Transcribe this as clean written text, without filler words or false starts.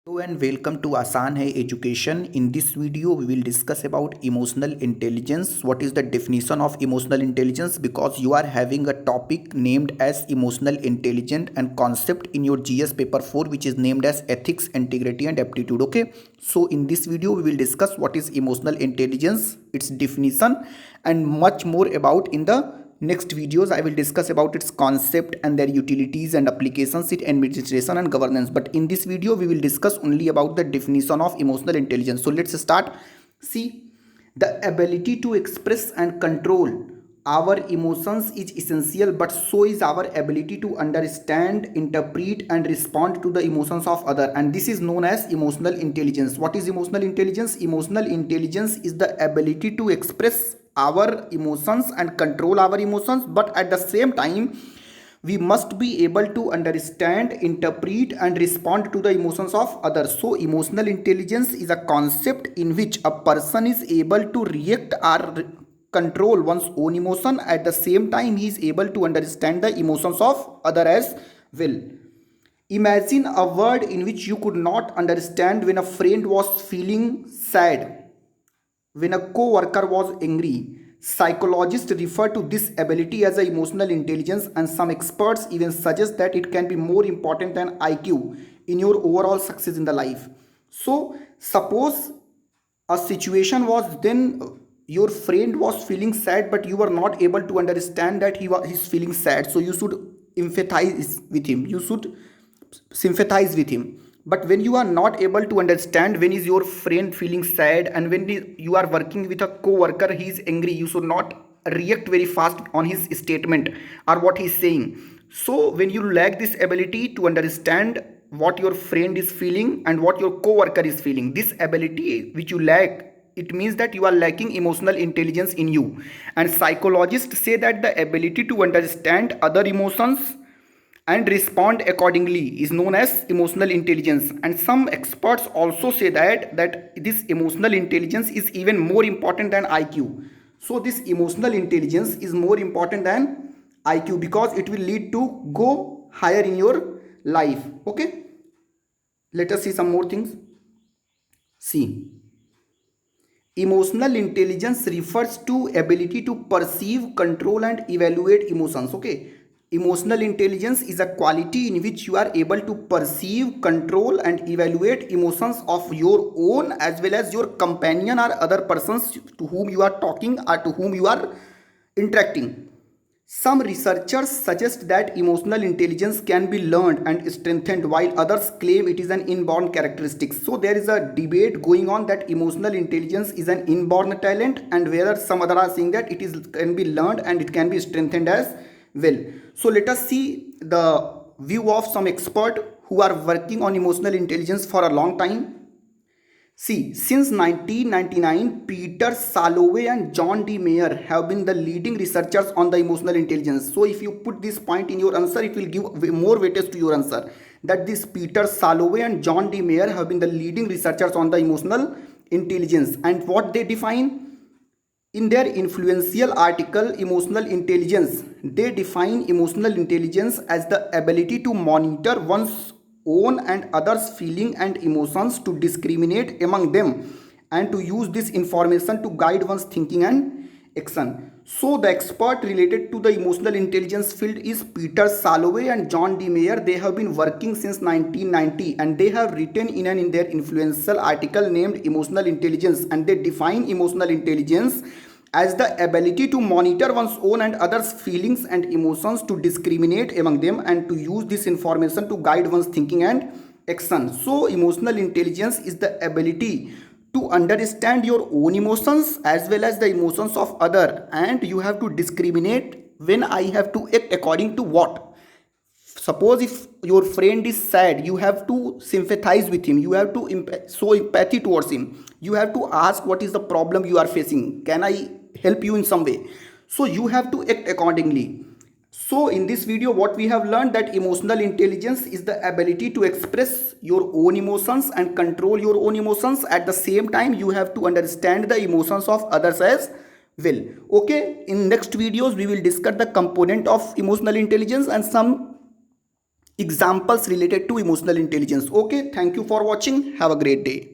Hello and welcome to Asan Hai Education. In this video, we will discuss about emotional intelligence. What is the definition of emotional intelligence? Because you are having a topic named as emotional intelligence and concept in your GS paper 4, which is named as ethics, integrity and aptitude. Okay. So in this video, we will discuss what is emotional intelligence, its definition and much more about in the next videos. I will discuss about its concept and their utilities and applications, its administration and governance. But in this video, we will discuss only about the definition of emotional intelligence. So let's start. See, the ability to express and control our emotions is essential, but so is our ability to understand, interpret, and respond to the emotions of other. And this is known as emotional intelligence. What is emotional intelligence? Emotional intelligence is the ability to express our emotions and control our emotions, but at the same time we must be able to understand, interpret and respond to the emotions of others. So emotional intelligence is a concept in which a person is able to react or control one's own emotion. At the same time, he is able to understand the emotions of other as well. Imagine a world in which you could not understand when a friend was feeling sad, when a co-worker was angry. Psychologists refer to this ability as a emotional intelligence, and some experts even suggest that it can be more important than IQ in your overall success in the life. So suppose a situation was then your friend was feeling sad, but you were not able to understand that he's feeling sad. So you should empathize with him. You should sympathize with him. But when you are not able to understand when is your friend feeling sad, and when you are working with a co-worker, he is angry, you should not react very fast on his statement or what he is saying. So when you lack this ability to understand what your friend is feeling and what your co-worker is feeling, this ability which you lack, it means that you are lacking emotional intelligence in you. And psychologists say that the ability to understand other emotions and respond accordingly is known as emotional intelligence. And some experts also say that this emotional intelligence is even more important than IQ. So this emotional intelligence is more important than IQ because it will lead to go higher in your life. Okay, let us see some more things. See, emotional intelligence refers to ability to perceive, control and evaluate emotions. Okay, emotional intelligence is a quality in which you are able to perceive, control and evaluate emotions of your own as well as your companion or other persons to whom you are talking or to whom you are interacting. Some researchers suggest that emotional intelligence can be learned and strengthened, while others claim it is an inborn characteristic. So there is a debate going on that emotional intelligence is an inborn talent, and whereas some other are saying that it is can be learned and it can be strengthened as well. So let us see the view of some expert who are working on emotional intelligence for a long time. See, since 1999, Peter Salovey and John D. Mayer have been the leading researchers on the emotional intelligence. So, if you put this point in your answer, it will give more weightage to your answer. That this Peter Salovey and John D. Mayer have been the leading researchers on the emotional intelligence. And what they define? In their influential article, Emotional Intelligence, they define emotional intelligence as the ability to monitor one's own and others' feeling and emotions, to discriminate among them, and to use this information to guide one's thinking and action. So, the expert related to the emotional intelligence field is Peter Salovey and John D. Mayer. They have been working since 1990 and they have written in their influential article named Emotional Intelligence, and they define emotional intelligence as the ability to monitor one's own and others' feelings and emotions, to discriminate among them, and to use this information to guide one's thinking and action. So, emotional intelligence is the ability to understand your own emotions as well as the emotions of other, and you have to discriminate when I have to act according to what. Suppose if your friend is sad, you have to sympathize with him, you have to show empathy towards him, you have to ask what is the problem you are facing, can I help you in some way. So you have to act accordingly. So in this video what we have learned, that emotional intelligence is the ability to express your own emotions and control your own emotions. At the same time you have to understand the emotions of others as well. Okay, in next videos we will discuss the component of emotional intelligence and some examples related to emotional intelligence. Okay, thank you for watching. Have a great day.